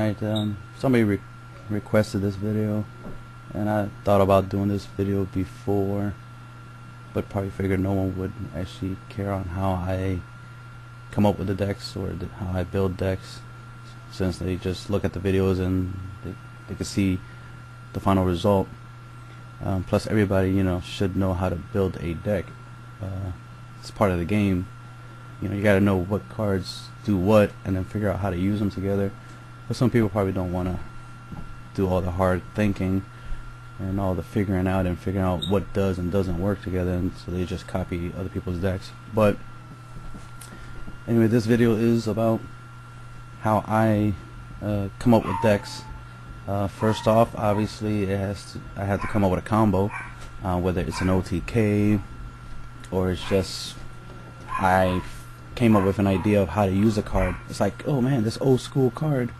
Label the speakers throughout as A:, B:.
A: Alright, somebody requested this video, and I thought about doing this video before, but probably figured no one would actually care on how I come up with the decks or how I build decks, since they just look at the videos and they can see the final result. Plus everybody, should know how to build a deck. It's part of the game. You gotta know what cards do what and then figure out how to use them together. But some people probably don't want to do all the hard thinking and all the figuring out what does and doesn't work together, and so they just copy other people's decks. But anyway, this video is about how I come up with decks. First off, obviously I have to come up with a combo, whether it's an OTK or it's just I came up with an idea of how to use a card. It's like, oh man, this old school card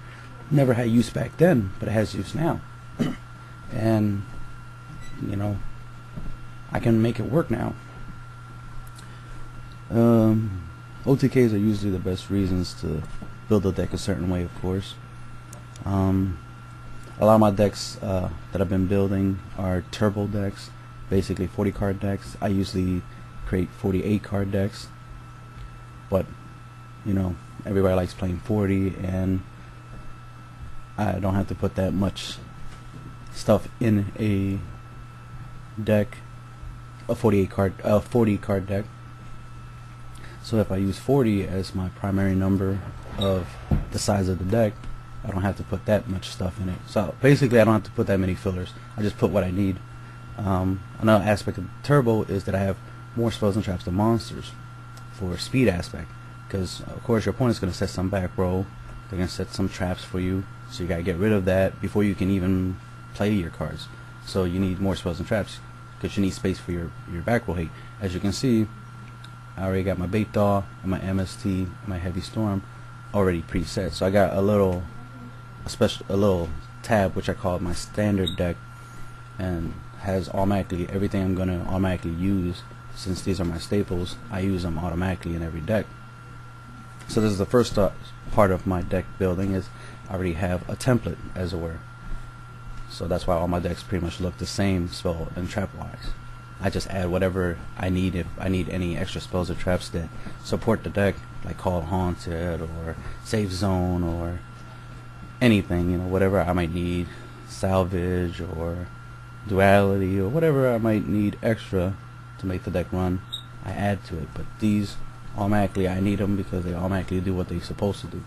A: never had use back then, but it has use now. And I can make it work now. OTKs are usually the best reasons to build a deck a certain way, of course. A lot of my decks that I've been building are turbo decks, basically 40 card decks. I usually create 48 card decks, but everybody likes playing 40, and I don't have to put that much stuff in a deck, a 40 card deck. So if I use 40 as my primary number of the size of the deck, I don't have to put that much stuff in it. So basically I don't have to put that many fillers. I just put what I need. Another aspect of turbo is that I have more spells and traps than monsters for speed aspect, because of course your opponent's going to set some back row, they're going to set some traps for you, so you got to get rid of that before you can even play your cards. So you need more spells and traps because you need space for your back row hate. As you can see, I already got my Bait Daw and my MST and my Heavy Storm already preset. So I got a little tab which I call my standard deck, and has automatically everything I'm going to automatically use. Since these are my staples, I use them automatically in every deck. So this is the first part of my deck building, is I already have a template, as it were. So that's why all my decks pretty much look the same spell and trap wise. I just add whatever I need. If I need any extra spells or traps that support the deck, like Call Haunted or Safe Zone or anything, whatever I might need, salvage or duality or whatever I might need extra to make the deck run, I add to it. But these automatically, I need them because they automatically do what they're supposed to do.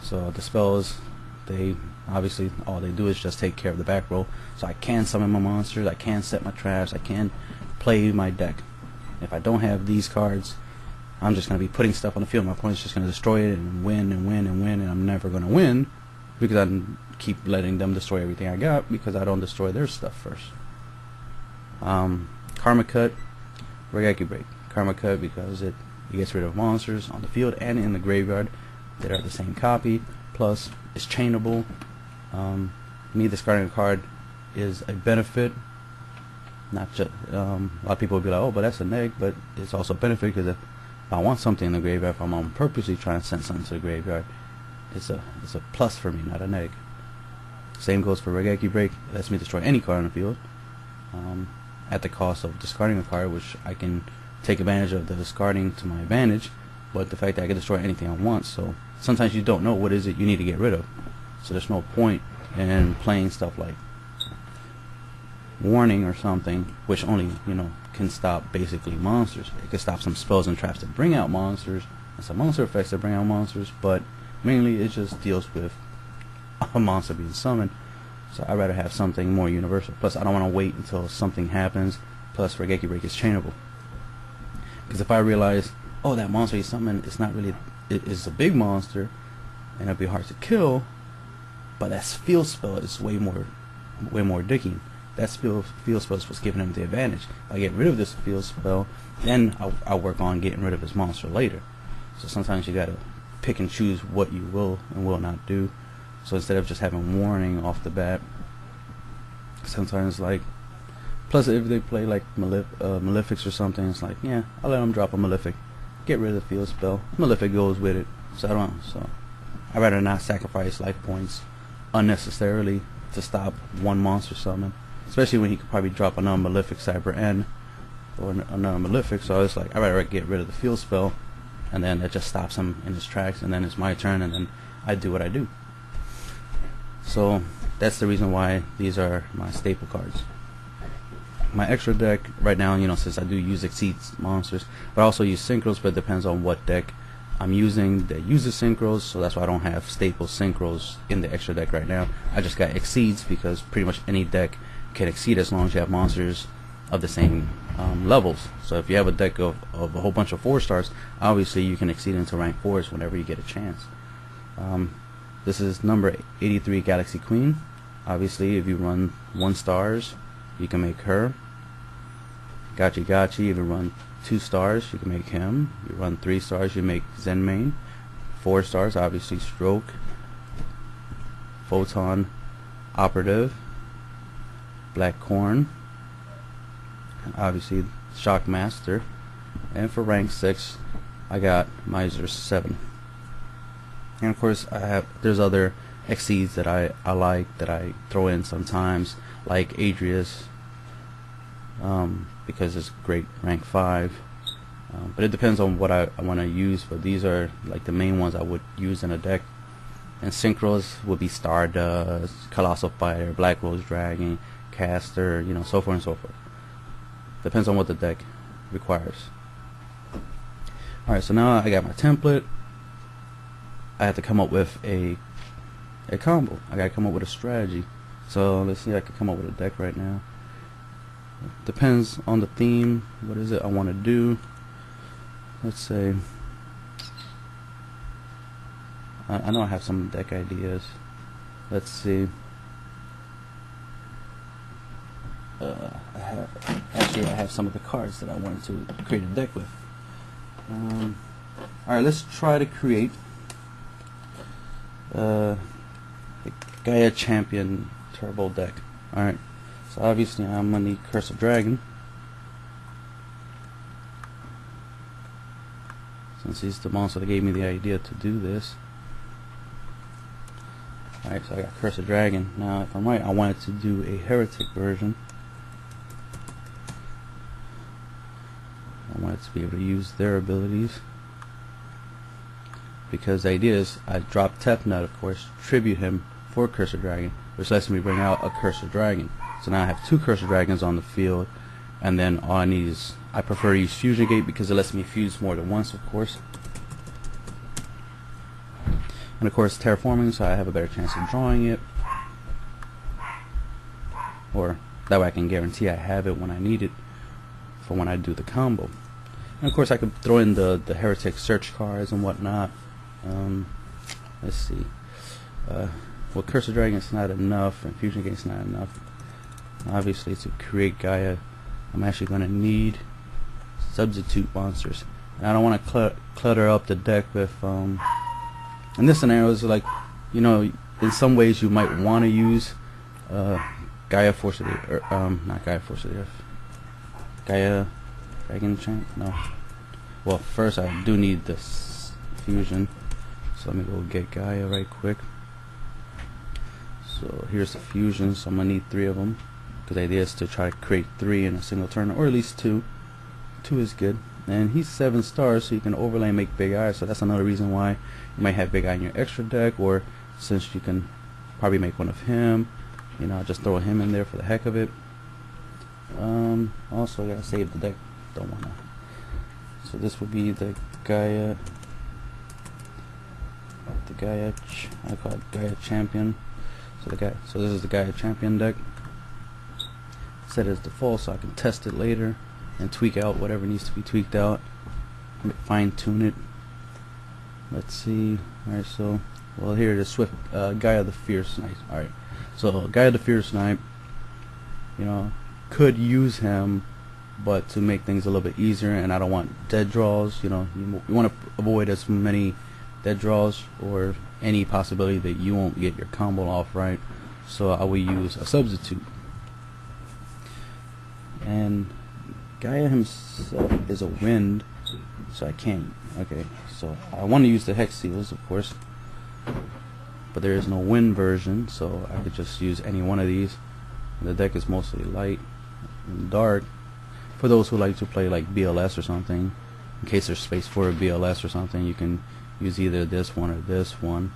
A: So the spells, they obviously all they do is just take care of the back row. So I can summon my monsters, I can set my traps, I can play my deck. If I don't have these cards, I'm just going to be putting stuff on the field. My opponent's just going to destroy it and win and win and win, and I'm never going to win because I keep letting them destroy everything I got because I don't destroy their stuff first. Karma Cut, Regeki Break. Karma Cut because it gets rid of monsters on the field and in the graveyard that are the same copy, plus it's chainable. Me discarding a card is a benefit, not just a lot of people will be like, oh, but that's a neg, but it's also a benefit because if I want something in the graveyard, if I'm purposely trying to send something to the graveyard, it's a plus for me, not a neg. Same goes for Regeki Break. It lets me destroy any card on the field at the cost of discarding a card, which I can take advantage of the discarding to my advantage, but the fact that I can destroy anything I want. So sometimes you don't know what is it you need to get rid of, so there's no point in playing stuff like Warning or something, which only can stop basically monsters. It can stop some spells and traps that bring out monsters and some monster effects that bring out monsters, but mainly it just deals with a monster being summoned. So I'd rather have something more universal. Plus I don't want to wait until something happens. Plus Regeki Break is chainable, because if I realize, oh, that monster you summoned, it's not really, it's a big monster and it'll be hard to kill, but that field spell is way more addicting. That field spell is what's giving him the advantage. If I get rid of this field spell, then I'll work on getting rid of his monster later. So sometimes you gotta pick and choose what you will and will not do. So instead of just having Warning off the bat, sometimes plus if they play like Malefics or something, it's like, yeah, I'll let them drop a Malefic, get rid of the field spell, Malefic goes with it. So I'd rather not sacrifice life points unnecessarily to stop one monster summon, especially when he could probably drop another Malefic Cyber N or another Malefic. So it's like I'd rather get rid of the field spell, and then it just stops him in his tracks, and then it's my turn, and then I do what I do. So that's the reason why these are my staple cards. My extra deck right now, you know, since I do use Exceeds monsters, but I also use synchros, but it depends on what deck I'm using that uses synchros, so that's why I don't have staple synchros in the extra deck right now. I just got Exceeds because pretty much any deck can exceed as long as you have monsters of the same levels. So if you have a deck of a whole bunch of 4 stars, obviously you can exceed into rank 4s whenever you get a chance. This is number 83 Galaxy Queen. Obviously if you run 1 stars, you can make her. Gachi Gachi, if you run 2 stars, you can make him. You run 3 stars, you make Zenmain. 4 stars, obviously Stroke, Photon, Operative, Black Corn, and obviously Shockmaster. And for rank 6, I got Miser 7. And of course, there's other Exceeds that I like that I throw in sometimes, like Adrius, because it's great rank 5. But it depends on what I want to use, but these are like the main ones I would use in a deck. And synchros would be Stardust, Colossal Fighter, Black Rose Dragon, Caster, you know, so forth and so forth. Depends on what the deck requires. Alright, so now I got my template. I have to come up with a combo. I gotta come up with a strategy. So let's see, I can come up with a deck right now. Depends on the theme. What is it I want to do? Let's say I know I have some deck ideas. Let's see. I have some of the cards that I wanted to create a deck with. Alright, let's try to create the Gaia Champion Turbo deck. Alright, so obviously I'm gonna need Curse of Dragon, since he's the monster that gave me the idea to do this. Alright, so I got Curse of Dragon. Now if I'm right, I wanted to do a Heretic version. I wanted to be able to use their abilities, because the idea is I drop Tefnut, of course, tribute him for Curse of Dragon, which lets me bring out a Curse of Dragon. So now I have 2 Curse of Dragons on the field, and then all I need is, I prefer to use Fusion Gate because it lets me fuse more than once, of course. And of course Terraforming, so I have a better chance of drawing it, or that way I can guarantee I have it when I need it for when I do the combo. And of course I could throw in the Heretic search cards and whatnot. Let's see. Well, Curse of Dragon is not enough, and Fusion Gate is not enough. Obviously, to create Gaia, I'm actually going to need substitute monsters, and I don't want to clutter up the deck with. In this scenario, it's like, you know, in some ways you might want to use Gaia Force of the Earth, not Gaia Force of the Earth, Gaia Dragon Champ. No. Well, first I do need this fusion, so let me go get Gaia right quick. So here's the fusion, so I'm gonna need 3 of them, because the idea is to try to create 3 in a single turn, or at least 2. 2 is good. And he's 7 stars, so you can overlay and make Big Eye, so that's another reason why you might have Big Eye in your extra deck, or since you can probably make one of him, you know, just throw him in there for the heck of it. Also I gotta save the deck, don't wanna. So this would be the Gaia, I call it Gaia Champion. So this is the Gaia Champion deck. Set as default so I can test it later and tweak out whatever needs to be tweaked out, fine tune it. Let's see. Alright, so well, here it is. Swift Gaia the Fierce Knight. Alright, so Gaia the Fierce Knight, you know, could use him, but to make things a little bit easier, and I don't want dead draws, you know, you want to avoid as many dead draws or any possibility that you won't get your combo off right, so I will use a substitute. And Gaia himself is a wind, so I can't. Okay, so I want to use the Hex Seals, of course. but there is no win version, so I could just use any one of these. The deck is mostly light and dark for those who like to play like BLS or something. In case there's space for a BLS or something, you can use either this one or this one.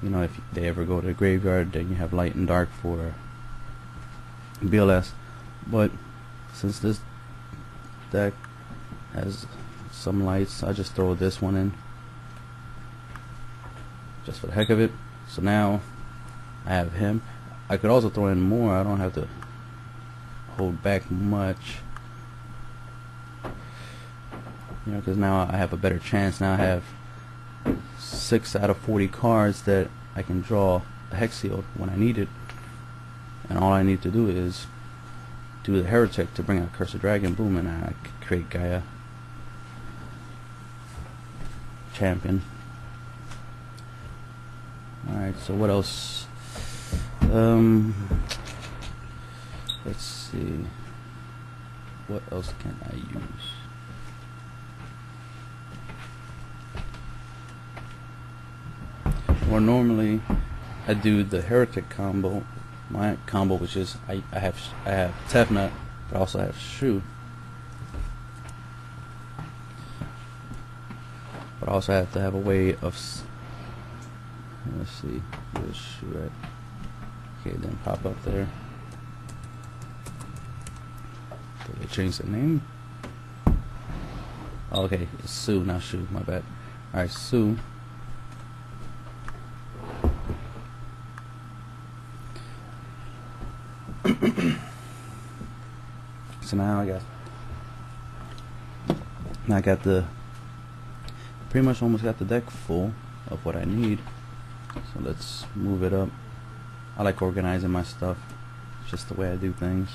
A: You know, if they ever go to the graveyard, then you have light and dark for BLS. But since this deck has some lights, I just throw this one in just for the heck of it. So now I have him. I could also throw in more. I don't have to hold back much, you know, because now I have a better chance. Now I have 6 out of 40 cards that I can draw a hex seal when I need it, and all I need to do is do the Heretic to bring out Curse of Dragon. Boom, and I create Gaia champion. Alright, so what else? Let's see. What else can I use? Or normally I do the Heretic combo. My combo, which is I have Tefnut, but I also have Shu. But I also have to have a way of let's see, where's Shu at? Okay, then pop up there. Did they change the name? Oh, okay, it's Sue, not Shu, my bad. Alright, Sue. So now I got the pretty much almost got the deck full of what I need. So let's move it up. I like organizing my stuff. It's just the way I do things.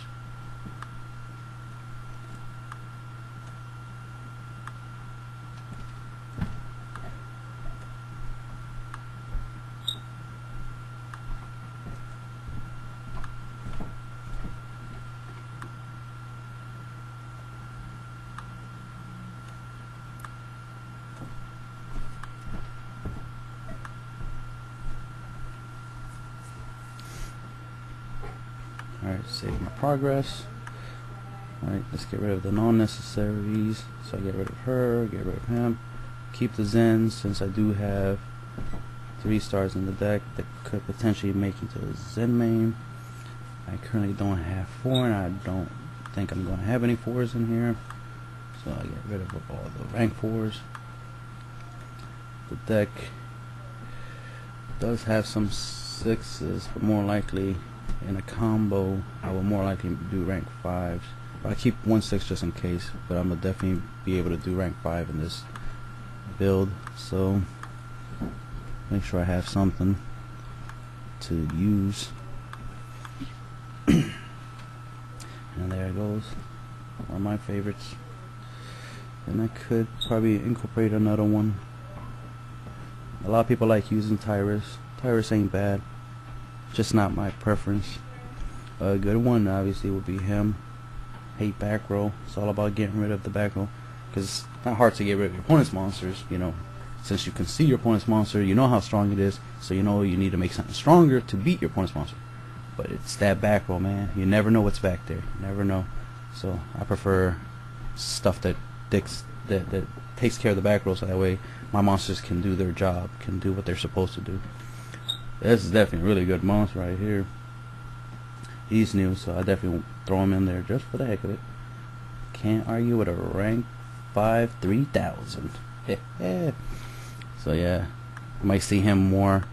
A: Alright, save my progress. Alright, let's get rid of the non-necessaries. So I get rid of her, get rid of him. Keep the Zens, since I do have 3 stars in the deck that could potentially make into a Zen main. I currently don't have 4, and I don't think I'm going to have any 4s in here. So I get rid of all the rank 4s. The deck does have some 6s, but more likely in a combo I will more likely do rank 5s. But I keep 1 6 just in case, but I'm gonna definitely be able to do rank 5 in this build, so make sure I have something to use. And there it goes, one of my favorites. And I could probably incorporate another one. A lot of people like using Tyrus. Tyrus ain't bad, just not my preference. A good one obviously would be him. Hate back row. It's all about getting rid of the back row, because it's not hard to get rid of your opponent's monsters, you know. Since you can see your opponent's monster, you know how strong it is, so you know you need to make something stronger to beat your opponent's monster. But it's that back row, man. You never know what's back there. You never know. So I prefer stuff that takes care of the back row, so that way my monsters can do their job, can do what they're supposed to do. This is definitely a really good monster right here. He's new, so I definitely won't throw him in there just for the heck of it. Can't argue with a rank 5 3000. So yeah, you might see him more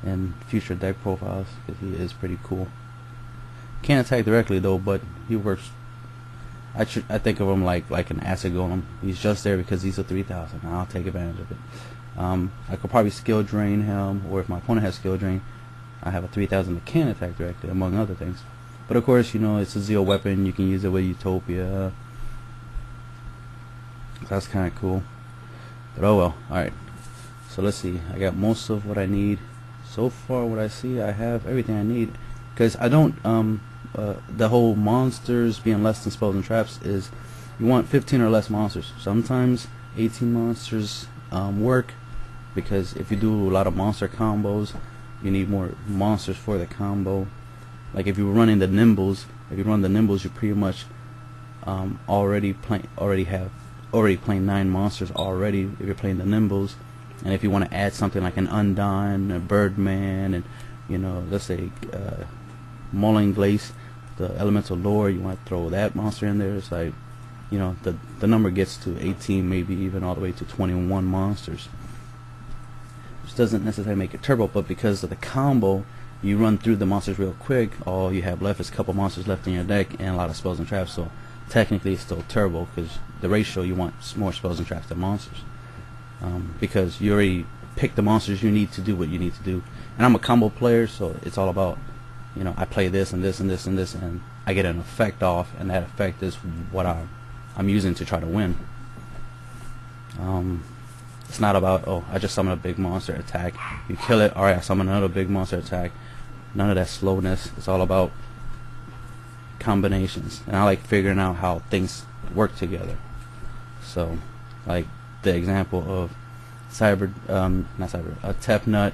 A: in future deck profiles because he is pretty cool. Can't attack directly though, but he works. I think of him like an acid golem. He's just there because he's a 3000. I'll take advantage of it. I could probably skill drain him, or if my opponent has skill drain, I have a 3000 that can attack directly, among other things. But of course, you know, it's a Zeal weapon. You can use it with Utopia. That's kind of cool. But oh well. Alright. So let's see. I got most of what I need. So far, what I see, I have everything I need. Because I don't, the whole monsters being less than spells and traps is, you want 15 or less monsters. Sometimes 18 monsters work. because if you do a lot of monster combos, you need more monsters for the combo. Like if you're running the nimbles, you pretty much already playing 9 monsters already if you're playing the nimbles. And if you want to add something like an Undine, a Birdman, and let's say Mulling Glace, the elemental lore, you want to throw that monster in there. It's like, the number gets to 18, maybe even all the way to 21 monsters, which doesn't necessarily make it turbo, but because of the combo, you run through the monsters real quick. All you have left is a couple monsters left in your deck and a lot of spells and traps. So technically it's still turbo, because the ratio, you want more spells and traps than monsters, because you already pick the monsters you need to do what you need to do. And I'm a combo player, so it's all about, I play this and this and this and this, and I get an effect off, and that effect is what I'm using to try to win. It's not about, oh, I just summon a big monster, attack, you kill it, alright, I summon another big monster, attack. None of that slowness. It's all about combinations, and I like figuring out how things work together. So, like the example of Tefnut,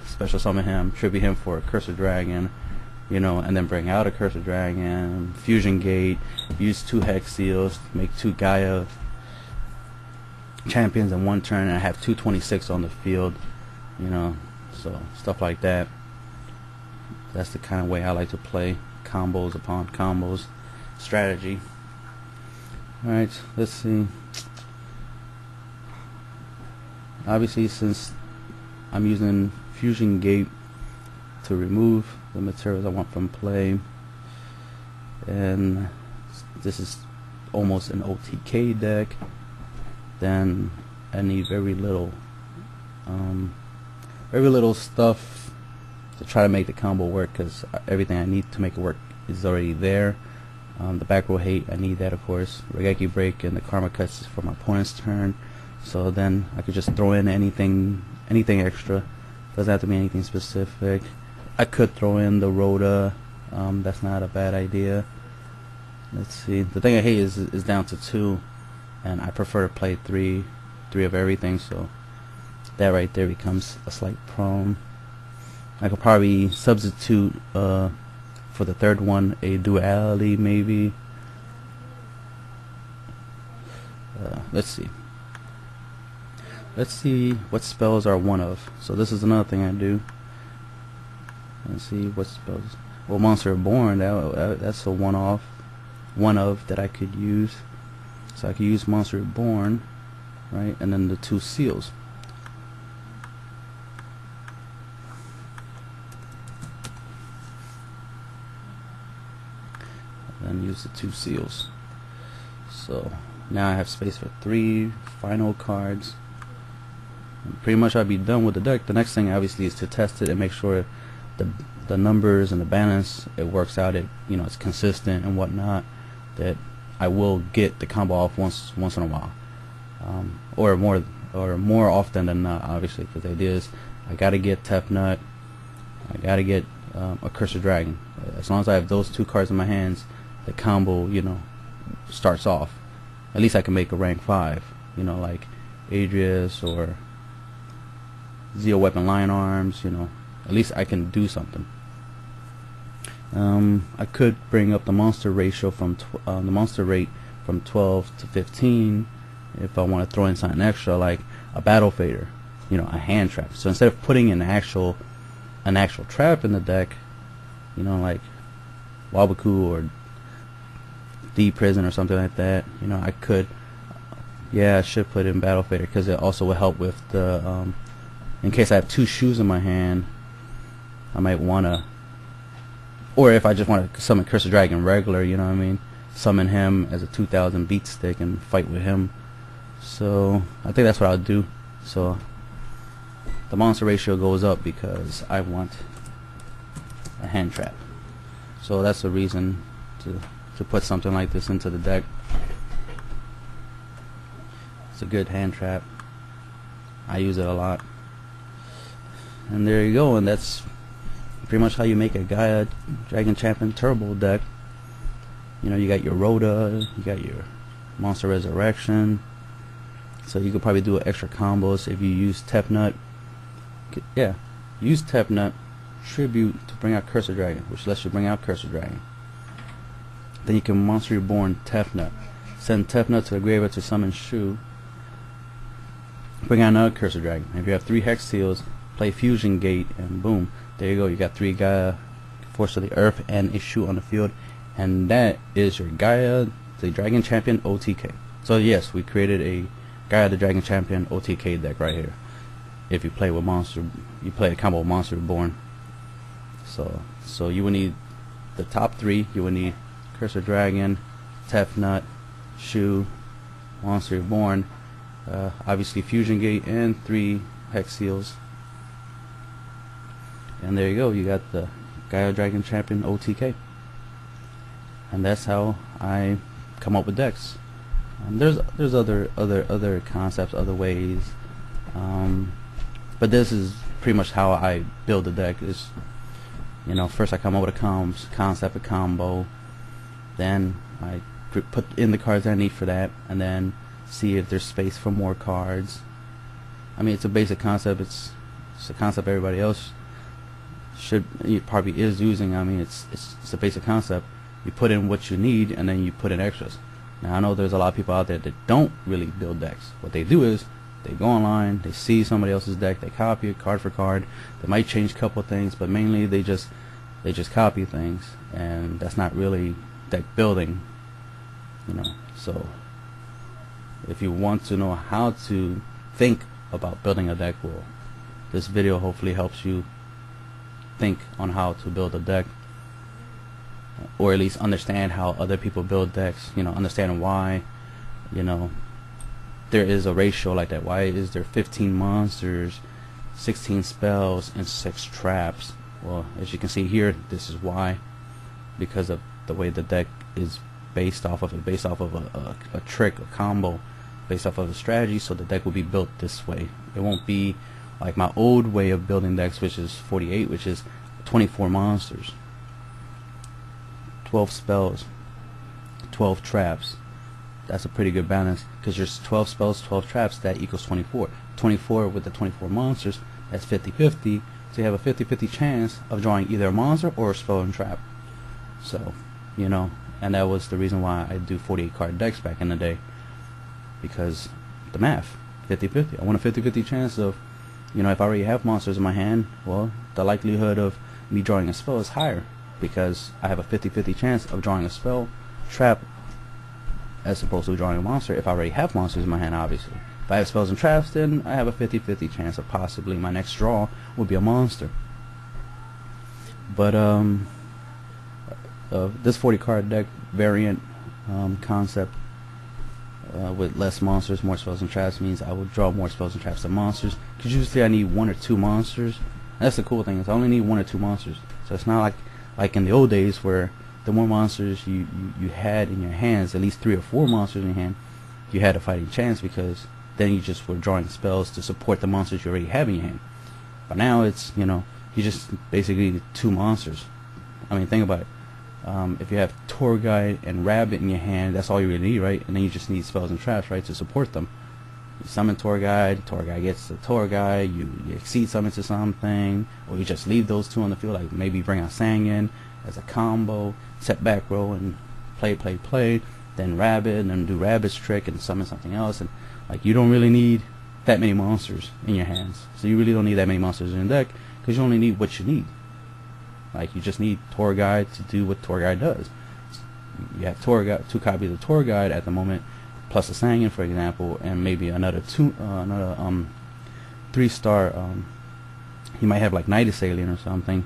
A: special summon him, tribute him for a Cursed Dragon, and then bring out a Cursed Dragon, Fusion Gate, use 2 Hex Seals, make 2 Gaia champions in 1 turn, and I have 226 on the field, so stuff like that. That's the kind of way I like to play combos upon combos strategy. Alright, let's see. Obviously, since I'm using Fusion Gate to remove the materials I want from play, and this is almost an OTK deck, then I need very little stuff to try to make the combo work, because everything I need to make it work is already there. The back row hate, I need that, of course. Regeki Break and the Karma Cuts is for my opponent's turn, so then I could just throw in anything extra. Doesn't have to be anything specific. I could throw in the Rhoda. That's not a bad idea. Let's see. The thing I hate is down to 2, and I prefer to play 3 of everything, so that right there becomes a slight problem. I could probably substitute for the third one a duality, maybe. Let's see what spells are one of. So this is another thing I do. Let's see what spells. Well, Monster Reborn, that's a one of that I could use. So I could use Monster Reborn, right, and then the 2 seals. And use the 2 seals. So now I have space for 3 final cards. And pretty much I'll be done with the deck. The next thing obviously is to test it and make sure the numbers and the balance, it works out, it's consistent and whatnot, that I will get the combo off once in a while, or more often than not, obviously, because the idea is I gotta get Tefnut, I gotta get a Cursed Dragon. As long as I have those 2 cards in my hands, the combo, starts off. At least I can make a rank 5, like Adrius or Zeo Weapon Lion Arms, at least I can do something. I could bring up the monster ratio from the monster rate from 12 to 15 if I want to throw in something extra, like a Battle Fader, a hand trap. So instead of putting an actual trap in the deck, like Wabaku or D Prison or something like that, I could, I should put in Battle Fader, because it also will help with the in case I have 2 shoes in my hand, I might wanna, or if I just want to summon Cursed Dragon regular, summon him as a 2000 beat stick and fight with him. So I think that's what I'll do. So the monster ratio goes up because I want a hand trap. So that's the reason to put something like this into the deck. It's a good hand trap. I use it a lot. And there you go, and that's pretty much how you make a Gaia Dragon Champion Turbo deck. You got your Rhoda, you got your Monster Resurrection, so you could probably do extra combos if you use Tefnut. Yeah, use Tepnut Tribute to bring out Cursor Dragon, which lets you bring out Cursor Dragon. Then you can Monster Reborn Tepnut. Send Tepnut to the graveyard to summon Shu. Bring out another Cursor Dragon. If you have 3 Hex Seals, play Fusion Gate, and boom, there you go. You got 3 Gaia, Force of the Earth, and a Shu on the field, and that is your Gaia the Dragon Champion OTK. So yes, we created a Gaia the Dragon Champion OTK deck right here. If you play with you play a combo with Monster Reborn. So you would need the top 3. You would need Cursor Dragon, Tepnut, Shu, Monster Reborn, obviously Fusion Gate, and 3 Hex Seals. And there you go. You got the Gaia Dragon Champion OTK. And that's how I come up with decks. There's other concepts, other ways, but this is pretty much how I build a deck. Is, you know, first I come up with a concept, a combo, then I put in the cards I need for that, and then see if there's space for more cards. I mean, it's a basic concept. It's a concept everybody else probably is using. I mean, it's a basic concept. You put in what you need, and then you put in extras. Now I know there's a lot of people out there that don't really build decks. What they do is they go online, they see somebody else's deck, they copy it card for card. They might change a couple of things, but mainly they just copy things, and that's not really deck building, you know. So if you want to know how to think about building a deck, well, this video hopefully helps you think on how to build a deck, or at least understand how other people build decks. You know, understand why, you know, there is a ratio like that. Why is there 15 monsters, 16 spells, and 6 traps? Well, as you can see here, this is why. Because of the way the deck is based off of it, based off of a trick, a combo, based off of a strategy. So the deck will be built this way. It won't be like my old way of building decks, which is 48, which is 24 monsters, 12 spells, 12 traps. That's a pretty good balance, because there's 12 spells, 12 traps, that equals 24. 24 with the 24 monsters, that's 50-50. So you have a 50-50 chance of drawing either a monster or a spell and trap. So, you know, and that was the reason why I do 48 card decks back in the day, because the math, 50-50. I want a 50-50 chance of, you know, if I already have monsters in my hand, well, the likelihood of me drawing a spell is higher, because I have a 50-50 chance of drawing a spell, trap, as opposed to drawing a monster. If I already have monsters in my hand, obviously. If I have spells and traps, then I have a 50-50 chance of possibly my next draw will be a monster. But this 40 card deck variant concept with less monsters, more spells and traps, means I will draw more spells and traps than monsters, because usually I need 1 or 2 monsters. That's the cool thing, is I only need 1 or 2 monsters. So it's not like in the old days where the more monsters you had in your hands, at least 3 or 4 monsters in your hand, you had a fighting chance, because then you just were drawing spells to support the monsters you already have in your hand. But now it's, you know, you just basically need 2 monsters. I mean, think about it. If you have Tour Guide and Rabbit in your hand, that's all you really need, right? And then you just need spells and traps, right, to support them. You summon Tour Guide gets the Tour Guide, you exceed summon to something, or you just leave those 2 on the field, like maybe bring out Sangan as a combo, set back row and play, then Rabbit, and then do Rabbit's trick and summon something else. And like, you don't really need that many monsters in your hands. So you really don't need that many monsters in your deck, because you only need what you need. Like, you just need Tour Guide to do what Tour Guide does. You have Tour Guide, 2 copies of Tour Guide at the moment, plus a Sangan, for example, and maybe another 3-star. You might have like Night Assailant or something,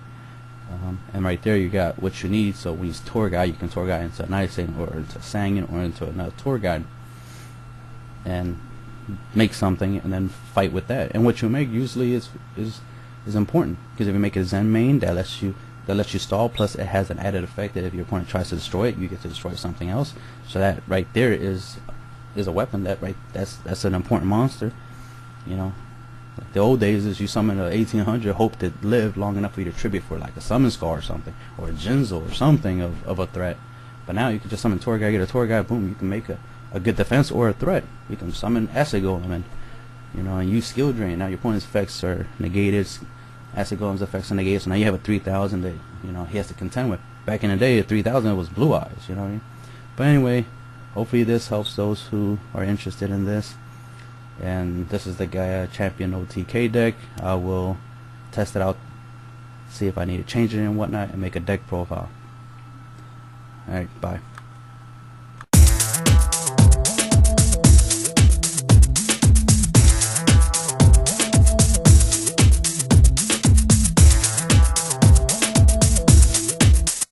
A: and right there you got what you need. So when you use Tour Guide, you can Tour Guide into a Night Assailant, or into Sangan, or into another Tour Guide, and make something, and then fight with that. And what you make usually is important, because if you make a Zen main, that lets you stall, plus it has an added effect that if your opponent tries to destroy it, you get to destroy something else. So that right there is a weapon. That's an important monster. You know, like the old days is you summon a 1800, hope to live long enough for you to tribute for like a summon scar or something, or a Jinzo or something of a threat. But now you can just summon Tour Guide, get a Tour Guide, boom, you can make a good defense or a threat. You can summon Essay Golem, and you know, and use skill drain. Now your opponent's effects are negated, acid golem's effects are negated, so now you have a 3000 that, you know, he has to contend with. Back in the day, a 3000 was blue eyes, you know what I mean? But anyway, hopefully this helps those who are interested in this. And this is the Gaia Champion OTK deck. I will test it out, see if I need to change it and whatnot, and make a deck profile. Alright, bye.